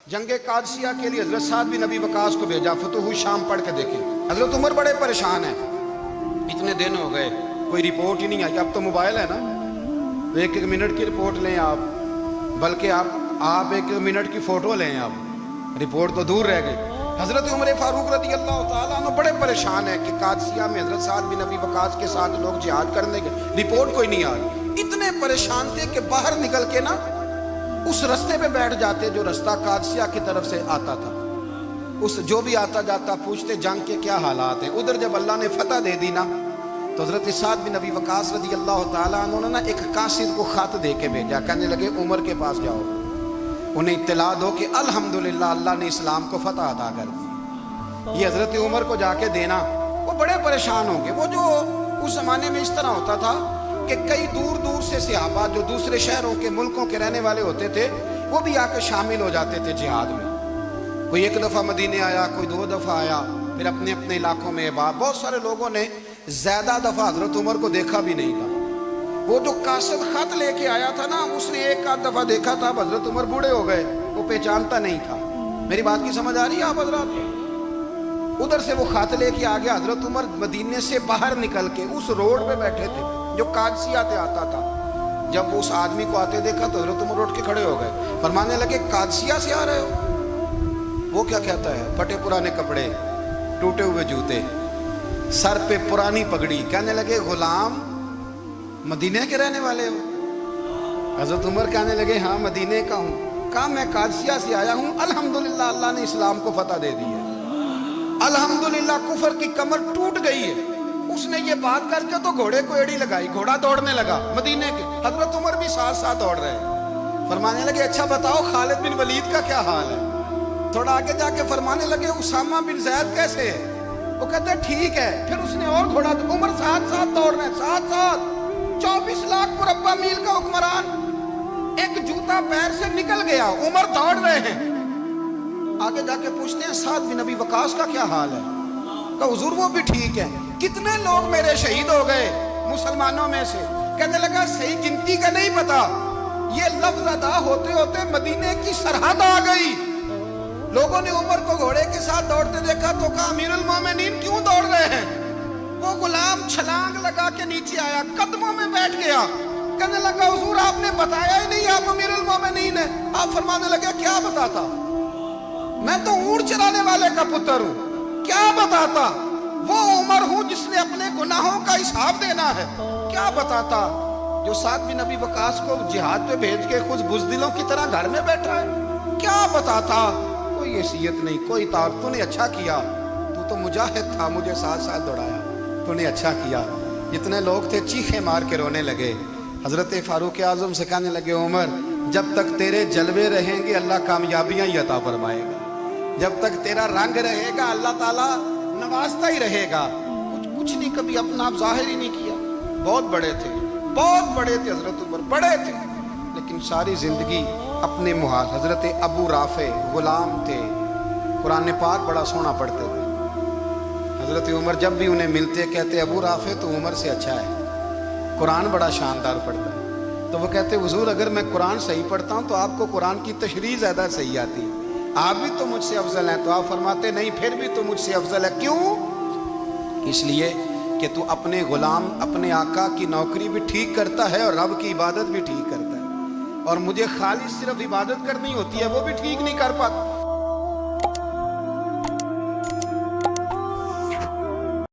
जंग कादसिया के लिए हजरत साद बिन नबी वकास को भेजा, फतुह शाम पढ़ के देखें। हजरत उमर बड़े परेशान हैं, इतने दिन हो गए कोई रिपोर्ट ही नहीं आई। अब तो मोबाइल है ना, एक एक मिनट की रिपोर्ट लें आप, बल्कि आप एक मिनट की फ़ोटो लें आप, रिपोर्ट तो दूर रह गई। हज़रत उमर फ़ारूक रज़ी अल्लाह ताला अन्हु बड़े परेशान है कि कादसिया में हज़रत साद बिन नबी वकास के साथ लोग जिहाद करने गए, रिपोर्ट कोई नहीं आ रही। इतने परेशान थे कि बाहर निकल के ना उस रास्ते पे बैठ जाते जो रास्ता कादसिया की तरफ से आता था। उस जो भी आता जाता पूछते जंग के क्या हालात हैं। उधर जब अल्लाह ने फतह दे दी ना, तो हज़रत साद बिन नबी वकास रज़ी अल्लाह ताला अन्हु ने ना एक कासिद को ख़त दे के भेजा, कहने लगे उमर के पास जाओ, उन्हें इत्तला दो कि अल्हम्दुलिल्लाह अल्लाह ने इस्लाम को फतह अता कर दी। ये हज़रत उमर को जाके देना, वो बड़े परेशान होंगे। वो जो उस ज़माने में इस तरह होता था कि कई दूर दूर से सहाबा जो दूसरे शहरों के मुल्कों के रहने वाले होते थे, वो भी आकर शामिल हो जाते थे जिहाद में। कोई एक दफ़ा मदीने आया, कोई दो दफ़ा आया, फिर अपने अपने इलाकों में बहुत सारे लोगों ने ज़्यादा दफ़ा हज़रत उमर को देखा भी नहीं था। वो जो कासिद खत लेके आया था ना, उसने एक आध दफ़ा देखा था, हज़रत उमर बूढ़े हो गए, वो पहचानता नहीं था। मेरी बात की समझ आ रही है आप हज़रात? उधर से वो खत लेके आ गया। हज़रत उमर मदीने से बाहर निकल के उस रोड पे बैठे थे जो कादसिया से आता था। जब वो उस आदमी को आते देखा तो हज़रत उमर उठ के खड़े हो गए, फरमाने लगे कादसिया से आ रहे हो? वो क्या कहता है? फटे पुराने कपड़े, टूटे हुए जूते, सर पे पुरानी पगड़ी। कहने लगे गुलाम मदीने के रहने वाले हो? हज़रत उमर कहने लगे हाँ मदीने का हूँ। कहा मैं कादसिया से आया हूँ, अल्हम्दुलिल्लाह अल्लाह ने इस्लाम को फतह दे दी है, अल्हम्दुलिल्लाह कुफर की कमर टूट गई है। उसने ये बात करके तो घोड़े को एड़ी लगाई, घोड़ा दौड़ने लगा मदीने के। हज़रत उमर भी साथ साथ दौड़ रहे हैं। फरमाने लगे अच्छा बताओ खालिद बिन वलीद का क्या हाल है? थोड़ा आगे जाके फरमाने लगे उसामा बिन ज़ैद कैसे है? वो कहते ठीक है। फिर उसने और घोड़ा, उमर साथ साथ दौड़ रहे हैं, साथ साथ 24 लाख मुरब्बा मील का हुक्मरान, एक जूता पैर से निकल गया, उमर दौड़ रहे हैं। आगे जाके पूछते हैं साद बिन नबी वकास का क्या हाल है? कहा हुजूर वो भी ठीक है। कितने लोग मेरे शहीद हो गए मुसलमानों में से? कहने लगा सही गिनती का नहीं पता, ये लफ्ज अदा होते होते मदीने की सरहद आ गई। लोगों ने उमर को घोड़े के साथ दौड़ते देखा तो कहा अमीरुल मोमिनीन क्यों दौड़ रहे हैं? वो गुलाम छलांग लगा के नीचे आया, कदमों में बैठ गया, कहने लगा हुजूर आपने बताया ही नहीं आप अमीरुल मोमिनीन है। आप फरमाने लगे क्या बताता? मैं तो ऊंट चराने वाले का पुत्र हूं, क्या बताता? वो उमर हूं जिसने अपने गुनाहों का हिसाब देना है, क्या बताता? जो साद बिन नबी वकास को जिहाद पे भेज के खुद बुज़दिलों की तरह घर में बैठा है, क्या बताता? कोई हैसियत नहीं, कोई तार। तूने अच्छा किया, तू तो मुजाहिद था, मुझे साथ साथ दौड़ाया, तूने अच्छा किया। जितने लोग थे चीखे मार के रोने लगे। हज़रत फ़ारूक आज़म से कहने लगे उमर जब तक तेरे जलवे रहेंगे अल्लाह कामयाबियाँ ही अता फरमाएगा, जब तक तेरा रंग रहेगा अल्लाह ताला नवाजता ही रहेगा। कुछ नहीं, कभी अपना आप जाहिर ही नहीं किया। बहुत बड़े थे, बहुत बड़े थे हज़रत उमर, बड़े थे, लेकिन सारी ज़िंदगी अपने मुहाज। हज़रत अबू राफ़े गुलाम थे, कुरान पाक बड़ा सोना पढ़ते थे। हज़रत उमर जब भी उन्हें मिलते कहते अबू राफ़े तो उमर से अच्छा है, कुरान बड़ा शानदार पढ़ता है। तो वो कहते हुजूर अगर मैं कुरान सही पढ़ता हूँ तो आपको कुरान की तशरीह ज़्यादा सही आती है, आप भी तो मुझसे अफजल हैं। तो आप फरमाते नहीं फिर भी तो मुझसे अफजल है। क्यों? इसलिए कि तू अपने गुलाम अपने आका की नौकरी भी ठीक करता है और रब की इबादत भी ठीक करता है, और मुझे खाली सिर्फ इबादत करनी होती है वो भी ठीक नहीं कर पाता।